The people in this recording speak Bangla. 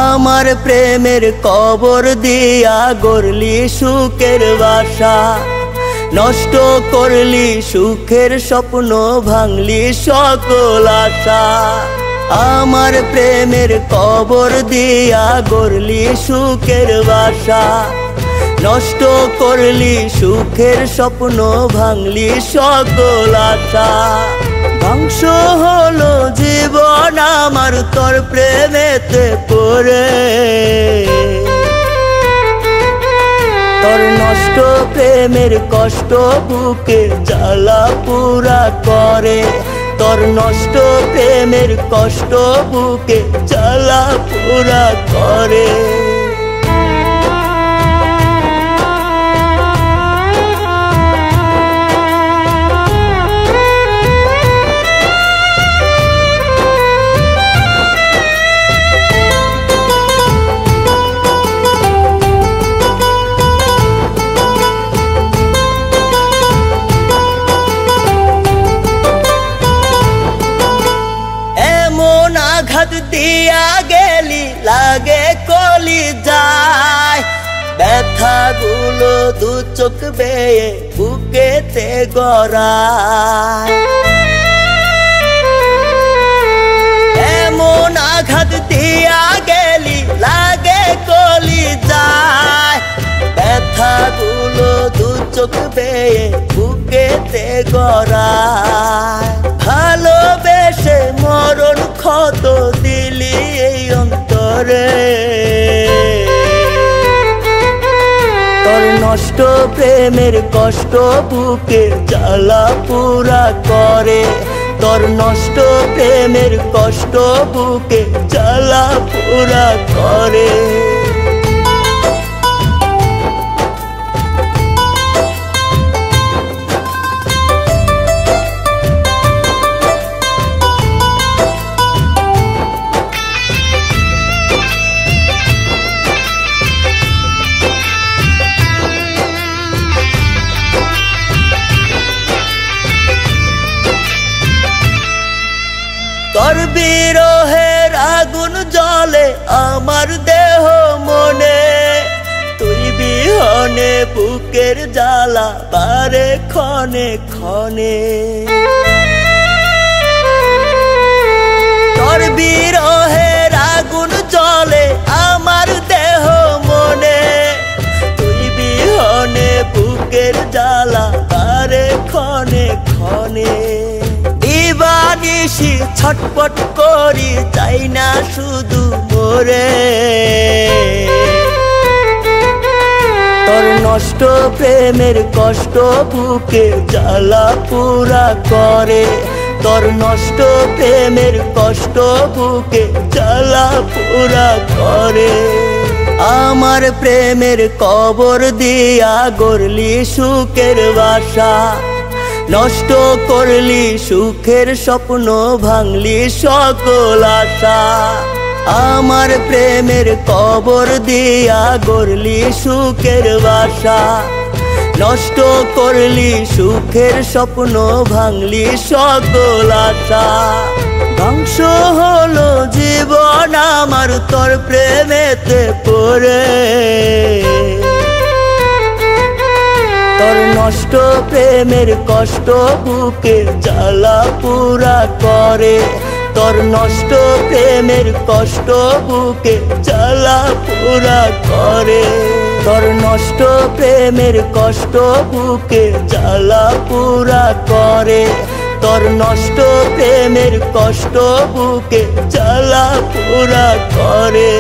আমার প্রেমের কবর দিয়া গড়লি সুখের বাসা, নষ্ট করলি সুখের স্বপ্ন, ভাঙলি সকল আশা। আমার প্রেমের কবর দিয়া গড়লি সুখের বাসা, নষ্ট করলি সুখের স্বপ্ন, ভাঙলি সকল আশা। ধ্বংস হলো জীবন আমার তোর প্রেমেতে পড়ে, তোর নষ্ট প্রেমের কষ্ট বুকে জ্বালা পুরা করে, তোর নষ্ট প্রেমের কষ্ট বুকে জ্বালা পুরা করে। আঘাত দিয়া গেলি লাগে কলি যায়, ব্যথা গুলো দু চোখ বেয়ে বুকেতে গড়ায়। এমন আঘাত দিয়া গেলি লাগে কলি যায়, ব্যথা গুলো দু চোখ বেয়ে বুকেতে গড়ায়। ভালোবেসে মরণ ক্ষত দিলি এই অন্তরে, তোর নষ্ট প্রেমের কষ্ট বুকে জ্বালা পুরা করে, তোর নষ্ট প্রেমের কষ্ট বুকে জ্বালা পুরা করে। তোর বিরহের আগুন জ্বলে আমার দেহ মনে, তুই বিহনে বুকের জ্বালা বারে ক্ষণে ক্ষণে। তোর বিরহের আগুন জ্বলে আমার দেহ মনে, তুই বিহনে বুকের জ্বালা বারে ক্ষণে ক্ষণে। দিবানিশি ছটপট করি চাই না শুধু মোরে, তোর নষ্ট প্রেমের কষ্ট বুকে জ্বালা পুরা করে, তোর নষ্ট প্রেমের কষ্ট বুকে জ্বালা পুরা করে। আমার প্রেমের কবর দিয়া গড়লি সুখের বাসা, নষ্ট করলি সুখের স্বপ্ন, ভাঙলি সকল আশা। আমার প্রেমের কবর দিয়া গড়লি সুখের বাসা, নষ্ট করলি সুখের স্বপ্ন, ভাঙলি সকল আশা। ধ্বংস হলো জীবন আমার তোর প্রেমেতে পড়ে, তোর নষ্ট প্রেমের কষ্ট বুকে জ্বালা পুরা করে, তোর নষ্ট প্রেমের কষ্ট বুকে জ্বালা পুরা করে, তোর নষ্ট প্রেমের কষ্ট বুকে জ্বালা পুরা করে, তোর নষ্ট প্রেমের কষ্ট বুকে জ্বালা পুরা করে।